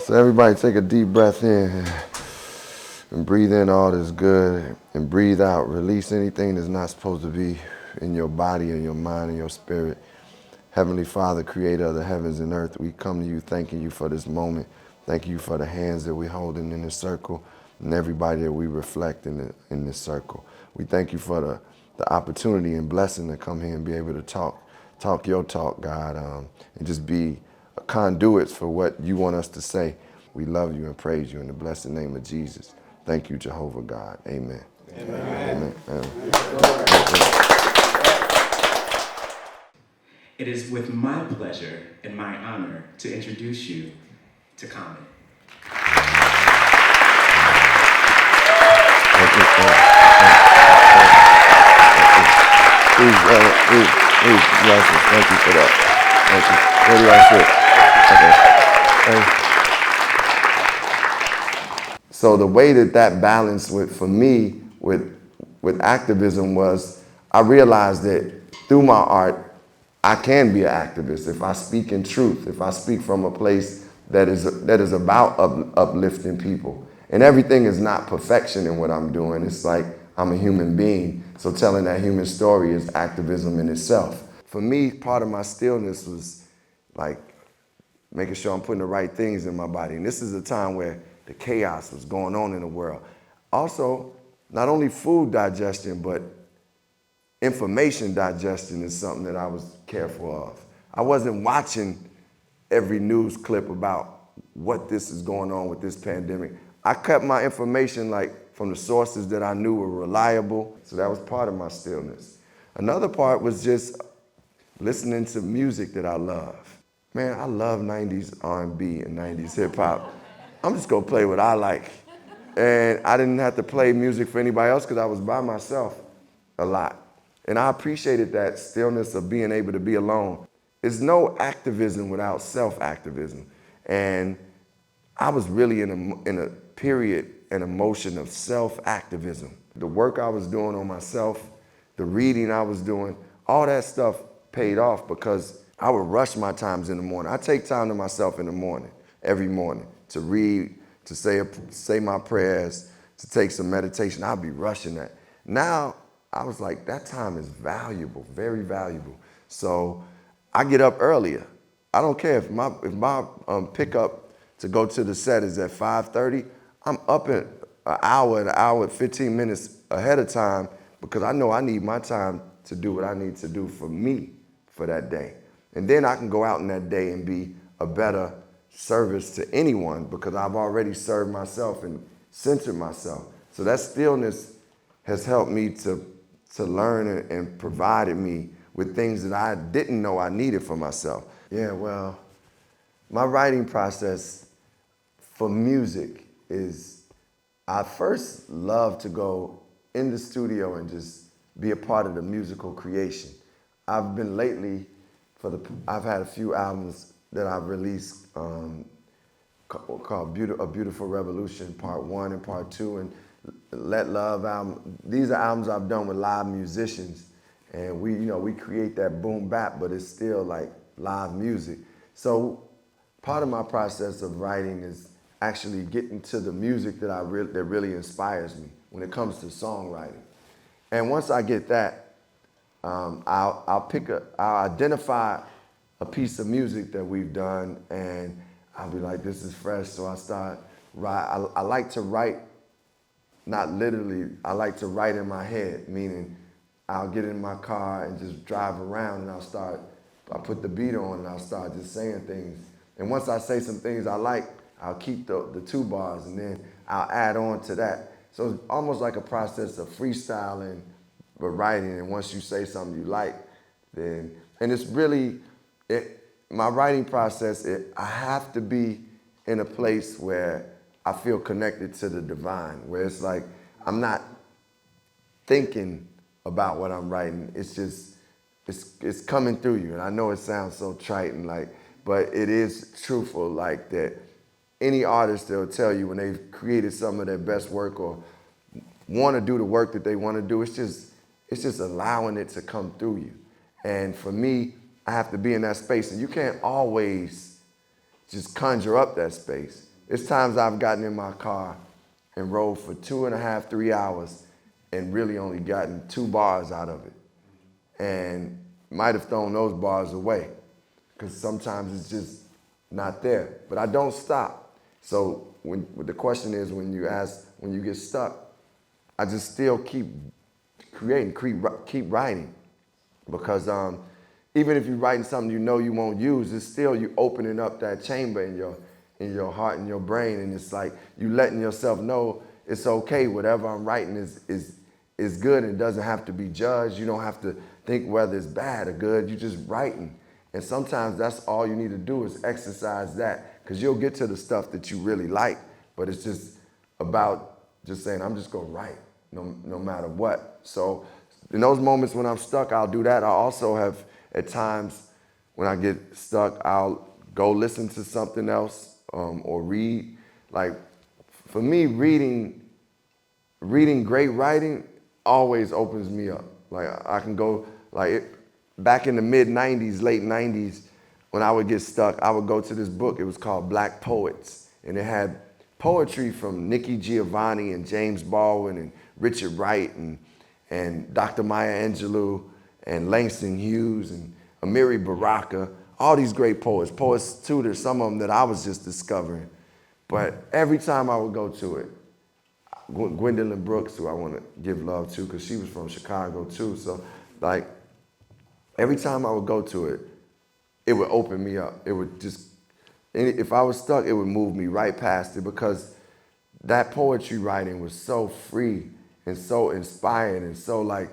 So everybody take a deep breath in and breathe in all that's good and breathe out. Release anything that's not supposed to be in your body and your mind and your spirit. Heavenly Father, creator of the heavens and earth, we come to you thanking you for this moment. Thank you for the hands that we're holding in this circle and everybody that we reflect in this circle. We thank you for the opportunity and blessing to come here and be able to talk your talk, God, and just be conduits for what you want us to say. We love you and praise you in the blessed name of Jesus. Thank you, Jehovah God. Amen. Amen. Amen. It is with my pleasure and my honor to introduce you to Com&well. Please, blessings. Thank you for that. Thank you. Where do I sit? Okay. So the way that balanced for me with activism was I realized that through my art, I can be an activist if I speak in truth, if I speak from a place that is about uplifting people. And everything is not perfection in what I'm doing. It's like I'm a human being, so telling that human story is activism in itself. For me, part of my stillness was like making sure I'm putting the right things in my body. And this is a time where the chaos was going on in the world. Also, not only food digestion, but information digestion is something that I was careful of. I wasn't watching every news clip about what this is going on with this pandemic. I kept my information like from the sources that I knew were reliable. So that was part of my stillness. Another part was just listening to music that I love. Man, I love 90s R&B and 90s hip hop. I'm just gonna play what I like. And I didn't have to play music for anybody else because I was by myself a lot. And I appreciated that stillness of being able to be alone. There's no activism without self-activism. And I was really in a period and emotion of self-activism. The work I was doing on myself, the reading I was doing, all that stuff paid off because I would rush my times in the morning. I take time to myself in the morning, every morning, to read, to say my prayers, to take some meditation. I'd be rushing that. Now, I was like, that time is valuable, very valuable. So I get up earlier. I don't care if my pickup to go to the set is at 5:30. I'm up at an hour, 15 minutes ahead of time because I know I need my time to do what I need to do for me for that day. And then I can go out in that day and be a better service to anyone because I've already served myself and centered myself. So that stillness has helped me to learn and provided me with things that I didn't know I needed for myself. Yeah, well, my writing process for music is I first love to go in the studio and just be a part of the musical creation. I've been lately, I've had a few albums that I've released called A Beautiful Revolution, Part 1 and Part 2, and Let Love album. These are albums I've done with live musicians, and we create that boom bap, but it's still like live music. So part of my process of writing is actually getting to the music that really inspires me when it comes to songwriting. And once I get that, I'll identify a piece of music that we've done, and I'll be like, this is fresh. So I start write. I like to write. Not literally, I like to write in my head, meaning I'll get in my car and just drive around and I put the beat on and I'll start just saying things. And once I say some things I like, I'll keep the 2 bars and then I'll add on to that. So it's almost like a process of freestyling, but writing. And once you say something you like, and it's really, my writing process, I have to be in a place where I feel connected to the divine, where it's like I'm not thinking about what I'm writing. It's just, it's coming through you. And I know it sounds so trite but it is truthful, like that any artist, they'll tell you when they've created some of their best work or want to do the work that they want to do, it's just allowing it to come through you. And for me, I have to be in that space. And you can't always just conjure up that space. It's times I've gotten in my car and rode for 2.5, 3 hours and really only gotten 2 bars out of it. And might have thrown those bars away because sometimes it's just not there. But I don't stop. So when the question is, when you get stuck, I just still keep creating, keep writing. Because even if you're writing something you know you won't use, it's still you opening up that chamber in your heart and your brain, and it's like you letting yourself know it's okay. Whatever I'm writing is good, and it doesn't have to be judged. You don't have to think whether it's bad or good. You're just writing, and sometimes that's all you need to do is exercise that, because you'll get to the stuff that you really like, but it's just about just saying, I'm just gonna write no matter what. So in those moments when I'm stuck, I'll do that. I also have, at times when I get stuck, I'll go listen to something else or read. Like for me, reading great writing always opens me up. Like I can go, back in the mid 90s, late 90s, when I would get stuck, I would go to this book. It was called Black Poets, and it had poetry from Nikki Giovanni and James Baldwin and Richard Wright and Dr. Maya Angelou and Langston Hughes and Amiri Baraka, all these great poets tutors, some of them that I was just discovering. But every time I would go to it, Gwendolyn Brooks, who I want to give love to because she was from Chicago too. So like every time I would go to it, it would open me up. It would just, if I was stuck, it would move me right past it, because that poetry writing was so free and so inspiring and so like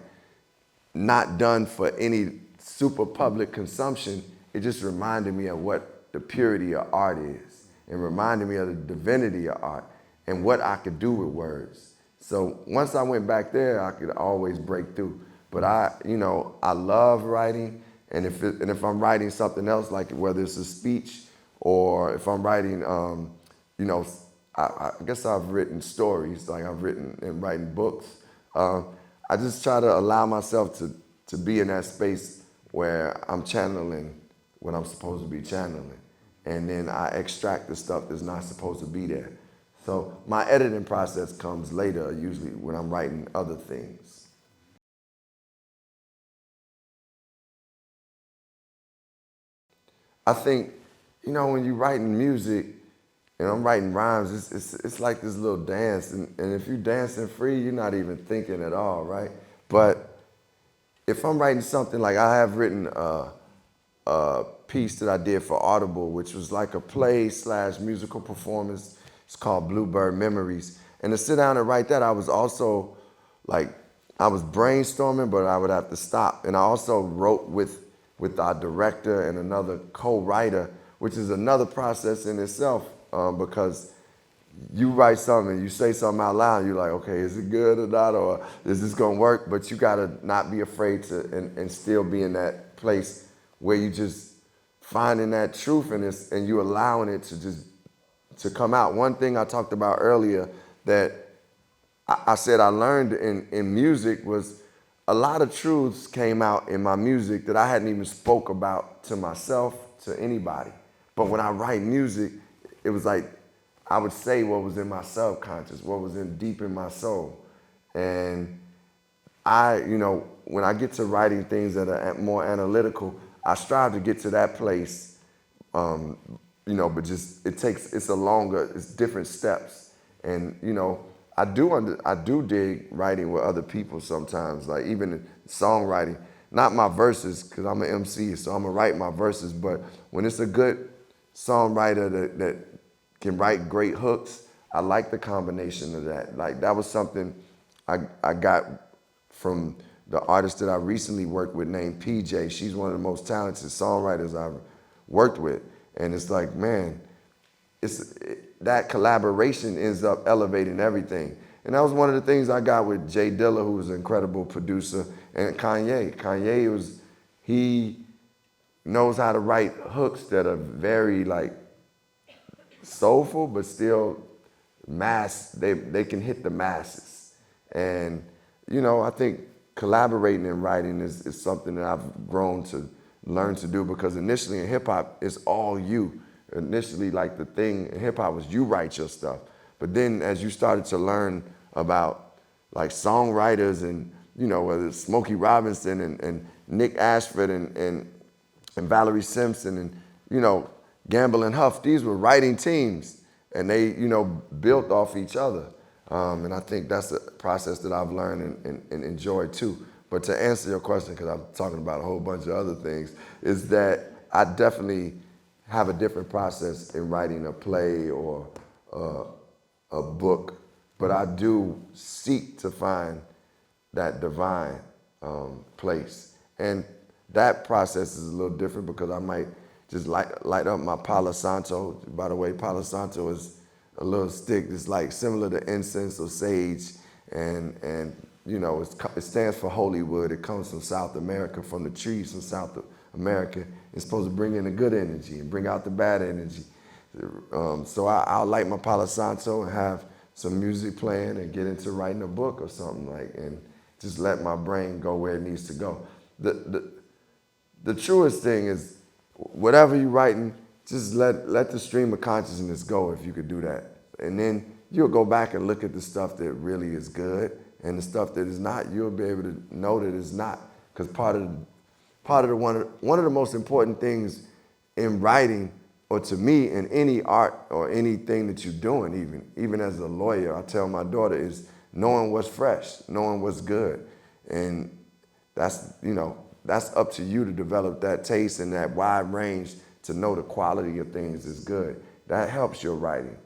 not done for any super public consumption. It just reminded me of what the purity of art is, and reminded me of the divinity of art and what I could do with words. So once I went back there, I could always break through. But I love writing, and if I'm writing something else, like whether it's a speech or if I'm writing, I guess I've written stories, like I've written and writing books. I just try to allow myself to be in that space where I'm channeling what I'm supposed to be channeling. And then I extract the stuff that's not supposed to be there. So my editing process comes later, usually when I'm writing other things. I think, when you're writing music and I'm writing rhymes, it's like this little dance. And if you're dancing free, you're not even thinking at all, right? But if I'm writing something, like I have written a piece that I did for Audible, which was like a play/musical performance. It's called Bluebird Memories. And to sit down and write that, I was also I was brainstorming, but I would have to stop. And I also wrote with our director and another co-writer, which is another process in itself, because you write something, you say something out loud, you're like, okay, is it good or not, or is this gonna work? But you gotta not be afraid to, and still be in that place where you just finding that truth in this, and you allowing it to come out. One thing I talked about earlier that I said I learned in music was a lot of truths came out in my music that I hadn't even spoke about to myself, to anybody. But when I write music, it was like I would say what was in my subconscious, what was deep in my soul. And when I get to writing things that are more analytical, I strive to get to that place, but just it's different steps. And, I do dig writing with other people sometimes, like even songwriting, not my verses, because I'm an MC, so I'm gonna write my verses, but when it's a good songwriter that can write great hooks, I like the combination of that. Like that was something I got from the artist that I recently worked with named PJ. She's one of the most talented songwriters I've worked with. And it's like, man, that collaboration ends up elevating everything. And that was one of the things I got with Jay Dilla, who was an incredible producer, and Kanye. He knows how to write hooks that are very soulful, but still they can hit the masses. And, I think collaborating and writing is something that I've grown to learn to do, because initially in hip hop, it's all you. initially like the thing in hip hop was you write your stuff. But then as you started to learn about like songwriters and, you know, whether it's Smokey Robinson and Nick Ashford and Valerie Simpson and, you know, Gamble and Huff, these were writing teams and they, you know, built off each other. And I think that's a process that I've learned and enjoyed too. But to answer your question, because I'm talking about a whole bunch of other things, is that I definitely have a different process in writing a play or a book, but I do seek to find that divine place. And that process is a little different because I might just light up my Palo Santo. By the way, Palo Santo is a little stick that's like similar to incense or sage, and you know, it stands for holy wood. It comes from South America, from the trees from South America. It's supposed to bring in the good energy and bring out the bad energy. So I'll light my Palo Santo and have some music playing and get into writing a book or something like, and just let my brain go where it needs to go. The truest thing is, whatever you're writing, just let the stream of consciousness go if you could do that. And then you'll go back and look at the stuff that really is good, and the stuff that is not, you'll be able to know that it's not. Because one of the most important things in writing, or to me in any art or anything that you're doing, even as a lawyer, I tell my daughter, is knowing what's fresh, knowing what's good. And that's, you know, that's up to you to develop that taste and that wide range to know the quality of things is good. That helps your writing.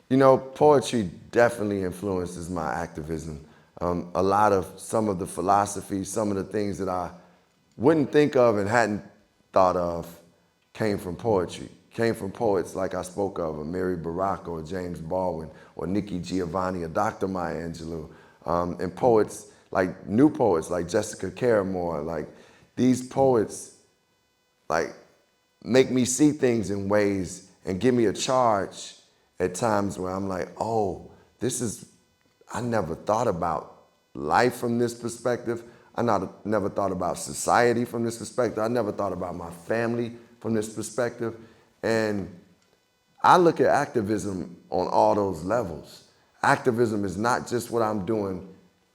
You know, poetry definitely influences my activism. A lot of some of the philosophy, some of the things that I wouldn't think of and hadn't thought of came from poetry, came from poets like I spoke of, Mary Baraka or James Baldwin or Nikki Giovanni or Dr. Maya Angelou, and poets like new poets like Jessica Caramore. Like these poets like make me see things in ways and give me a charge at times where I'm like, oh, I never thought about life from this perspective. Never thought about society from this perspective. I never thought about my family from this perspective. And I look at activism on all those levels. Activism is not just what I'm doing,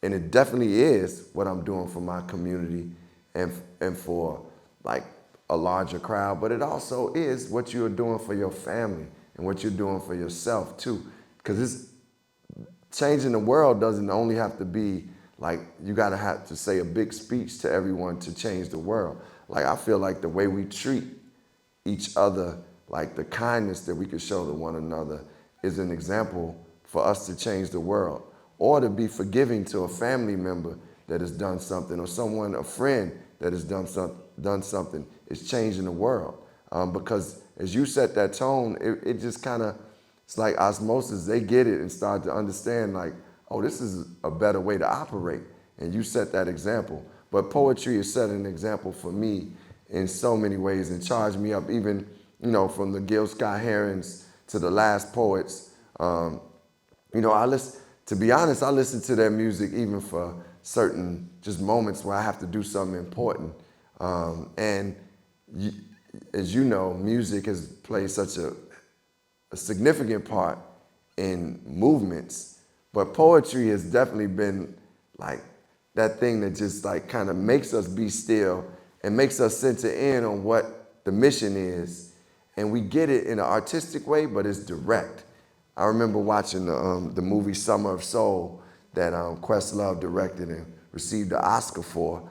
and it definitely is what I'm doing for my community and for like a larger crowd, but it also is what you're doing for your family and what you're doing for yourself too. Because changing the world doesn't only have to be like you gotta have to say a big speech to everyone to change the world. Like I feel like the way we treat each other, like the kindness that we could show to one another is an example for us to change the world. Or to be forgiving to a family member that has done something, or someone, a friend that has done something, is changing the world. Because as you set that tone, it just kind of, it's like osmosis. They get it and start to understand like, oh, this is a better way to operate. And you set that example. But poetry has set an example for me in so many ways and charged me up, even, you know, from the Gil Scott-Herons to the Last Poets. You know, to be honest, I listen to their music even for certain just moments where I have to do something important. As you know, music has played such a significant part in movements, but poetry has definitely been like that thing that just like kind of makes us be still and makes us center in on what the mission is. And we get it in an artistic way, but it's direct. I remember watching the movie Summer of Soul that Questlove directed and received the Oscar for.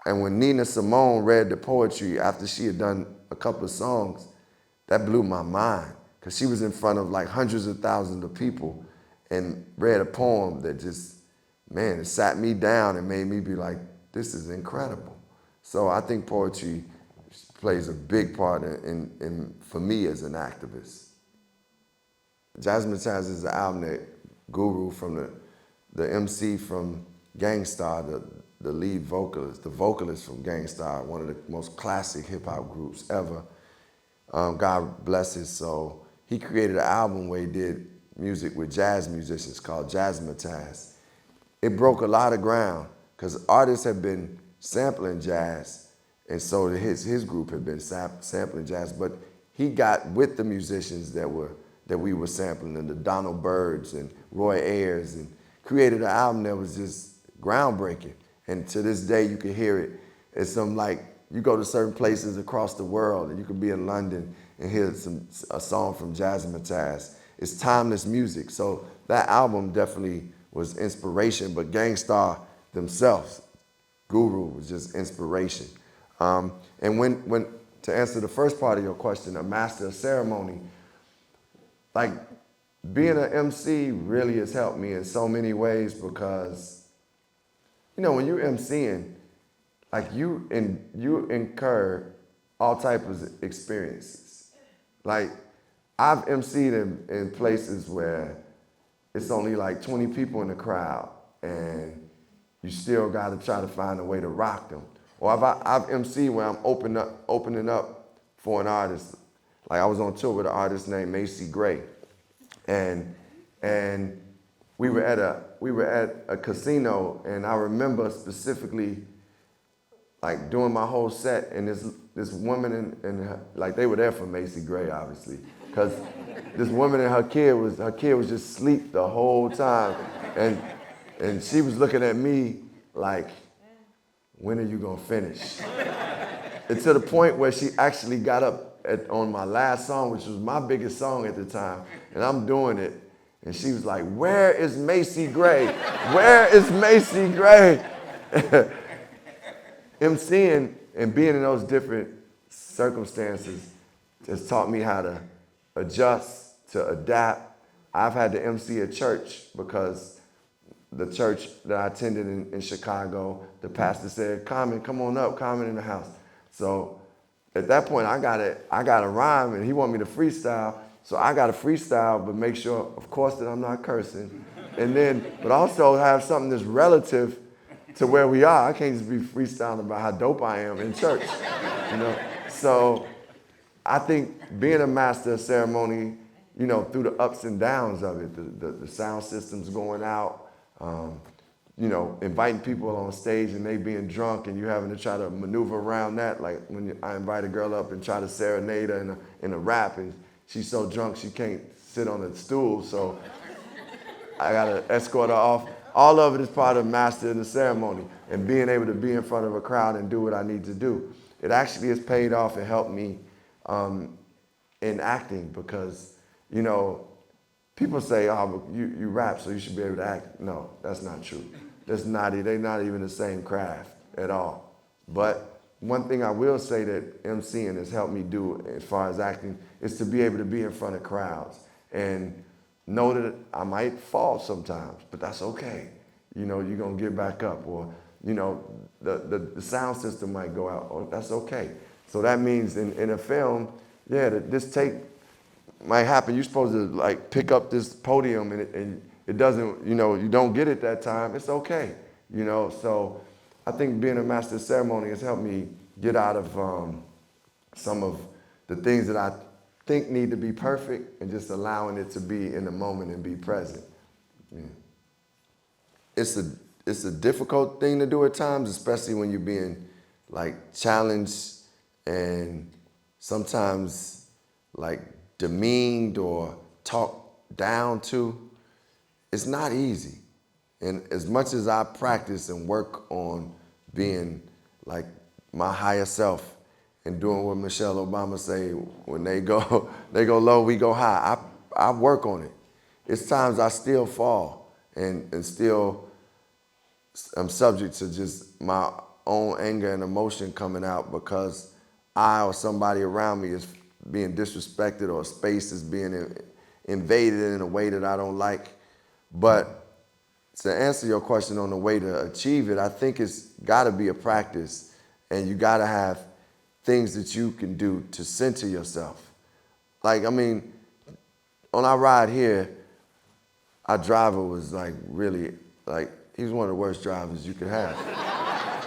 And when Nina Simone read the poetry after she had done a couple of songs, that blew my mind, because she was in front of like hundreds of thousands of people and read a poem that just, man, it sat me down and made me be like, this is incredible. So I think poetry plays a big part in for me as an activist. Jazzmatazz is the album that Guru from the MC from Gang Starr, the lead vocalist, the vocalist from Gang Starr, one of the most classic hip hop groups ever. God bless his soul. He created an album where he did music with jazz musicians called Jazzmatazz. It broke a lot of ground because artists have been sampling jazz And so his group had been sampling jazz, but he got with the musicians that we were sampling, and the Donald Byrds and Roy Ayers, and created an album that was just groundbreaking. And to this day, you can hear it. It's some, like, you go to certain places across the world, and you could be in London and hear a song from Jazzmatazz. It's timeless music. So that album definitely was inspiration, but Gang Starr themselves, Guru, was just inspiration. And when to answer the first part of your question, a master of ceremony, like, being an MC really has helped me in so many ways, because, you know, when you're MCing, like, you incur all types of experiences. Like, I've MC'd in places where it's only like 20 people in the crowd, and you still got to try to find a way to rock them. Or I've MC'd where I'm opening up for an artist. Like, I was on tour with an artist named Macy Gray, and we were at a casino, and I remember specifically, like, doing my whole set, and this woman and her, like, they were there for Macy Gray, obviously, because this woman and her kid was just asleep the whole time, and she was looking at me like, when are you gonna finish? And to the point where she actually got up on my last song, which was my biggest song at the time, and I'm doing it, and she was like, "Where is Macy Gray? Where is Macy Gray?" MCing and being in those different circumstances has taught me how to adjust, to adapt. I've had to MC a church because the church that I attended in Chicago, the pastor said, "Common, come on up, Common in the house." So at that point, I got a rhyme, and he wanted me to freestyle. So I got to freestyle, but make sure, of course, that I'm not cursing. And then, but also have something that's relative to where we are. I can't just be freestyling about how dope I am in church, you know? So I think being a master of ceremony, you know, through the ups and downs of it, the sound systems going out, you know, inviting people on stage and they being drunk and you having to try to maneuver around that. Like when I invite a girl up and try to serenade her in a rap, and she's so drunk she can't sit on a stool, so I gotta escort her off. All of it is part of mastering the ceremony and being able to be in front of a crowd and do what I need to do. It actually has paid off and helped me in acting, because, you know, people say, "Oh, but you rap, so you should be able to act." No, that's not true. They're not even the same craft at all. But one thing I will say that MCing has helped me do as far as acting is to be able to be in front of crowds and know that I might fall sometimes, but that's okay. You know, you're gonna get back up, or, you know, the sound system might go out, or that's okay. So that means in a film, yeah, this take might happen. You're supposed to, like, pick up this podium and it doesn't, you know, you don't get it that time. It's okay, you know. So I think being a master of ceremony has helped me get out of some of the things that I think need to be perfect, and just allowing it to be in the moment and be present. Yeah. It's a difficult thing to do at times, especially when you're being, like, challenged and sometimes, like, demeaned or talked down to. It's not easy. And as much as I practice and work on being, like, my higher self and doing what Michelle Obama say, when they go low, we go high. I work on it. It's times I still fall and still I'm subject to just my own anger and emotion coming out because I or somebody around me is being disrespected, or space is being invaded in a way that I don't like. But to answer your question on the way to achieve it, I think it's gotta be a practice, and you gotta have things that you can do to center yourself. Like, I mean, on our ride here, our driver was, like, really, like, he was one of the worst drivers you could have.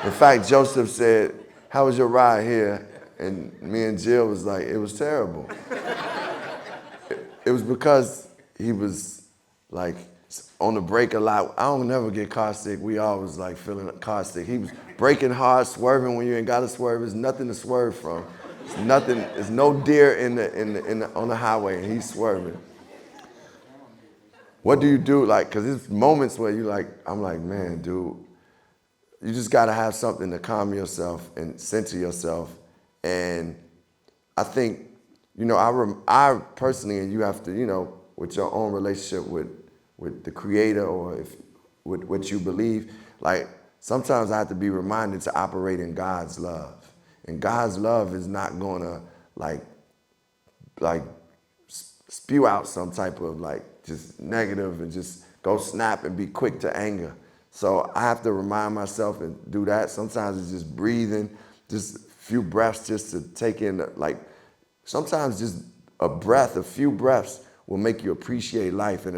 In fact, Joseph said, "How was your ride here?" And me and Jill was like, "It was terrible." It was because he was, like, on the break a lot. I don't never get car sick. We always like feeling car sick. He was braking hard, swerving when you ain't got to swerve. There's nothing to swerve from. It's nothing. There's no deer on the highway, and he's swerving. What do you do? Like, cause there's moments where you like, I'm like, man, dude, you just gotta have something to calm yourself and center yourself. And I think, I personally, and you have to, with your own relationship with the creator or with what you believe, like sometimes I have to be reminded to operate in God's love. And God's love is not gonna like spew out some type of like just negative and just go snap and be quick to anger. So I have to remind myself and do that. Sometimes it's just breathing, just a few breaths just to take in, like sometimes just a few breaths will make you appreciate life, and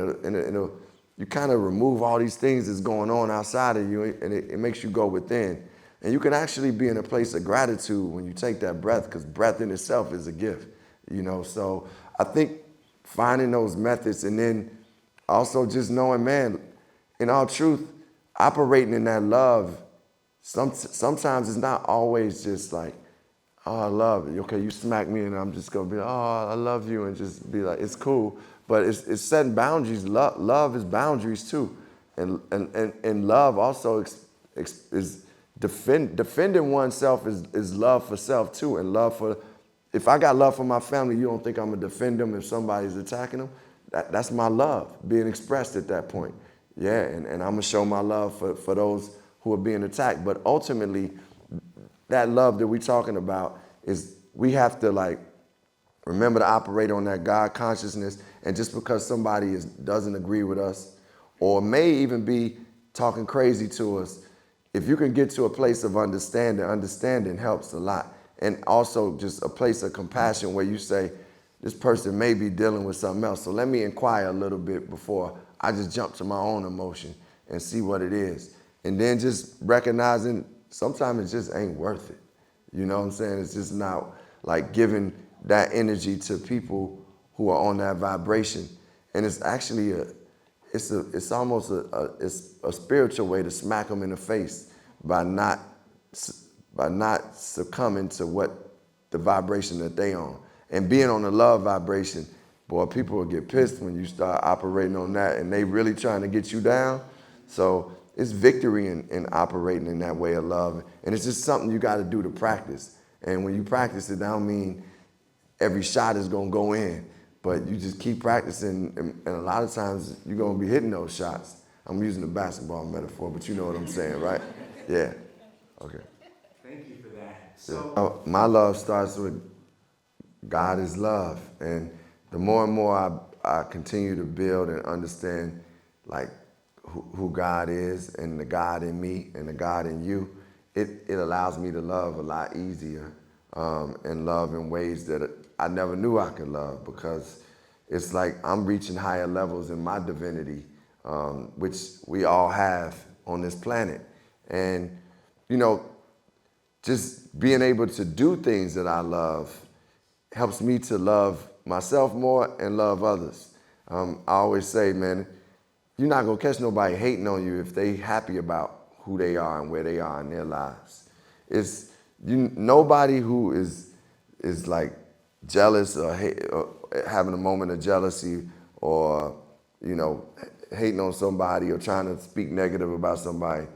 you kind of remove all these things that's going on outside of you, and it makes you go within. And you can actually be in a place of gratitude when you take that breath, because breath in itself is a gift, So I think finding those methods, and then also just knowing, man, in all truth, operating in that love, sometimes it's not always just like, oh, I love it. Okay, you smack me and I'm just gonna be, oh, I love you, and just be like, it's cool. But it's setting boundaries. Love is boundaries too. And love also is defending oneself is love for self too. And if I got love for my family, you don't think I'm gonna defend them if somebody's attacking them? That's my love being expressed at that point. Yeah, and I'm gonna show my love for those who are being attacked. But ultimately, that love that we're talking about is we have to like remember to operate on that God consciousness. And just because somebody doesn't agree with us or may even be talking crazy to us, if you can get to a place of understanding helps a lot. And also just a place of compassion where you say, this person may be dealing with something else, so let me inquire a little bit before I just jump to my own emotion and see what it is. And then just recognizing sometimes it just ain't worth it. You know what I'm saying? It's just not like giving that energy to people who are on that vibration. And it's actually it's almost a spiritual way to smack them in the face by not succumbing to what the vibration that they on. And being on the love vibration, boy, people will get pissed when you start operating on that and they really trying to get you down. So it's victory in operating in that way of love. And it's just something you got to do to practice. And when you practice it, I don't mean every shot is going to go in, but you just keep practicing. And a lot of times you're going to be hitting those shots. I'm using the basketball metaphor, but you know what I'm saying, right? Yeah. Okay. Thank you for that. So my love starts with God is love. And the more and more I continue to build and understand like who God is and the God in me and the God in you, it allows me to love a lot easier and love in ways that I never knew I could love, because it's like I'm reaching higher levels in my divinity, which we all have on this planet. And, just being able to do things that I love helps me to love myself more and love others. I always say, man, you're not gonna catch nobody hating on you if they happy about who they are and where they are in their lives. Nobody who is like jealous or having a moment of jealousy or hating on somebody or trying to speak negative about somebody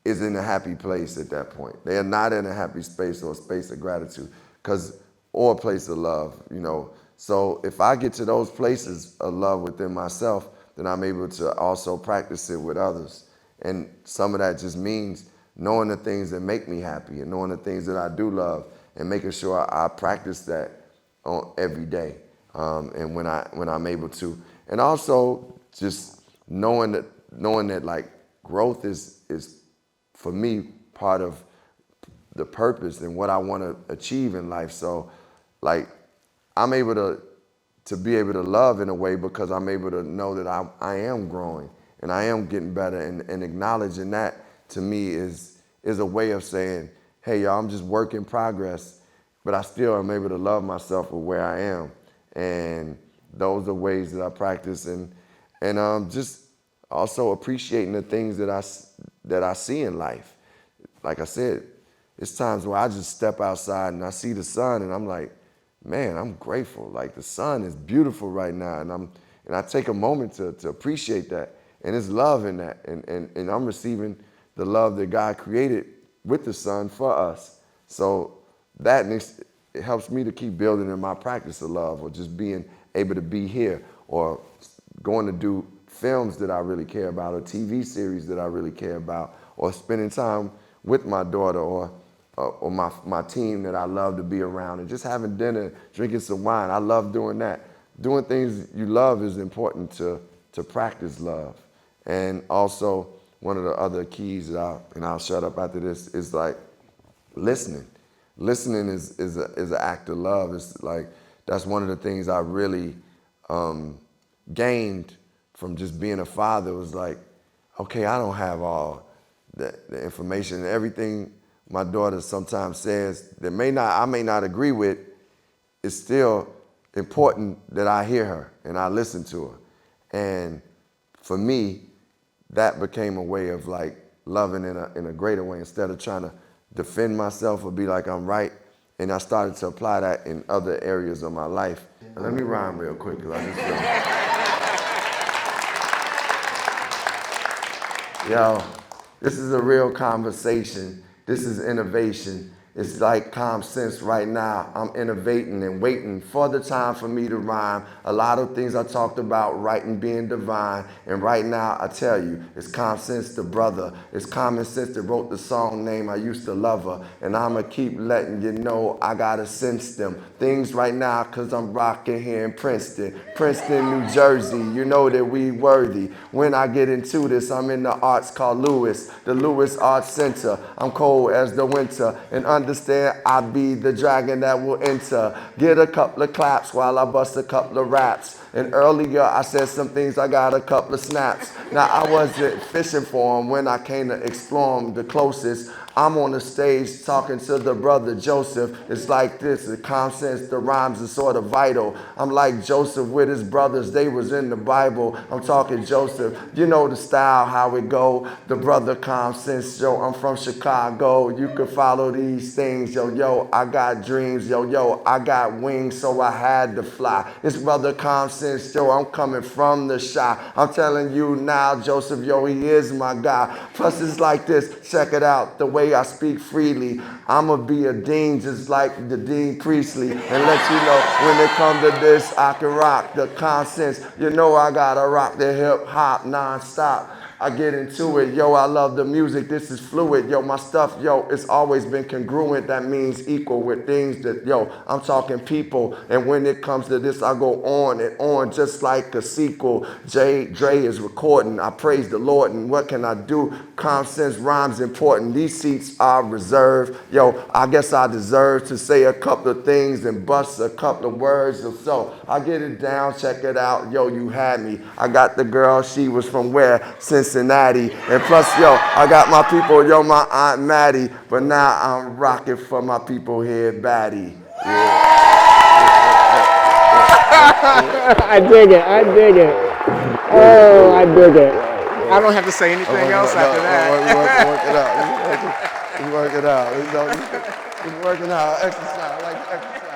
is in a happy place at that point. They are not in a happy space or a space of gratitude or a place of love, So if I get to those places of love within myself, then I'm able to also practice it with others. And some of that just means knowing the things that make me happy and knowing the things that I do love and making sure I practice that every day and when I'm able to. And also just knowing that like growth is for me part of the purpose and what I want to achieve in life. So like I'm able to be able to love in a way because I'm able to know that I am growing and I am getting better, and acknowledging that to me is a way of saying, hey y'all, I'm just work in progress, but I still am able to love myself for where I am. And those are ways that I practice and just Also appreciating the things that I see in life. Like I said, it's times where I just step outside and I see the sun and I'm like, man, I'm grateful. Like the sun is beautiful right now, and I take a moment to appreciate that. And it's love in that. And I'm receiving the love that God created with the sun for us. So that it helps me to keep building in my practice of love, or just being able to be here, or going to do films that I really care about, or TV series that I really care about, or spending time with my daughter, or my team that I love to be around, and just having dinner, drinking some wine. I love doing that. Doing things you love is important to practice love. And also, one of the other keys and I'll shut up after this, is like listening. Listening is an act of love. It's like, that's one of the things I really gained from just being a father. It was like, okay, I don't have all the information and everything my daughter sometimes says that I may not agree with. It's still important that I hear her and I listen to her. And for me, that became a way of like loving in a greater way, instead of trying to defend myself or be like I'm right. And I started to apply that in other areas of my life. And let me rhyme real quick, because I just feel. Yo, this is a real conversation. This is innovation. It's like calm sense right now. I'm innovating and waiting for the time for me to rhyme. A lot of things I talked about, writing being divine. And right now, I tell you, it's calm sense the brother. It's common sense that wrote the song name I used to love her. And I'ma keep letting you know I gotta sense them things right now, cause I'm rocking here in Princeton, New Jersey. You know that we worthy. When I get into this, I'm in the arts called Lewis, the Lewis Arts Center. I'm cold as the winter, and understand I be the dragon that will enter. Get a couple of claps while I bust a couple of raps. And earlier I said some things, I got a couple of snaps. Now I wasn't fishing for them when I came to explore them the closest. I'm on the stage talking to the brother Joseph. It's like this, the calm sense, the rhymes are sort of vital. I'm like Joseph with his brothers, they was in the Bible. I'm talking Joseph, you know the style, how it go. The brother calm sense, yo, I'm from Chicago. You can follow these things, yo, I got dreams, yo, I got wings, so I had to fly. It's brother calm sense, yo, I'm coming from the shy. I'm telling you now, Joseph, yo, he is my guy. Plus it's like this, check it out, the way I speak freely. I'ma be a dean just like the Dean Priestley, and let you know when it comes to this, I can rock the consensus. You know I gotta rock the hip hop non-stop. I get into it, yo, I love the music, this is fluid, yo, my stuff, yo, it's always been congruent, that means equal with things that, yo, I'm talking people, and when it comes to this, I go on and on, just like a sequel. Dre is recording, I praise the Lord, and what can I do? Common sense rhymes important, these seats are reserved, yo, I guess I deserve to say a couple of things and bust a couple of words or so. I get it down, check it out, yo, you had me. I got the girl, she was from where? Cincinnati. And plus, yo, I got my people, yo, my Aunt Maddie. But now I'm rocking for my people here at BADI. Yeah. I dig it. Oh, I dig it. I don't have to say anything else after that. Work it out. It's working out. Exercise, like exercise.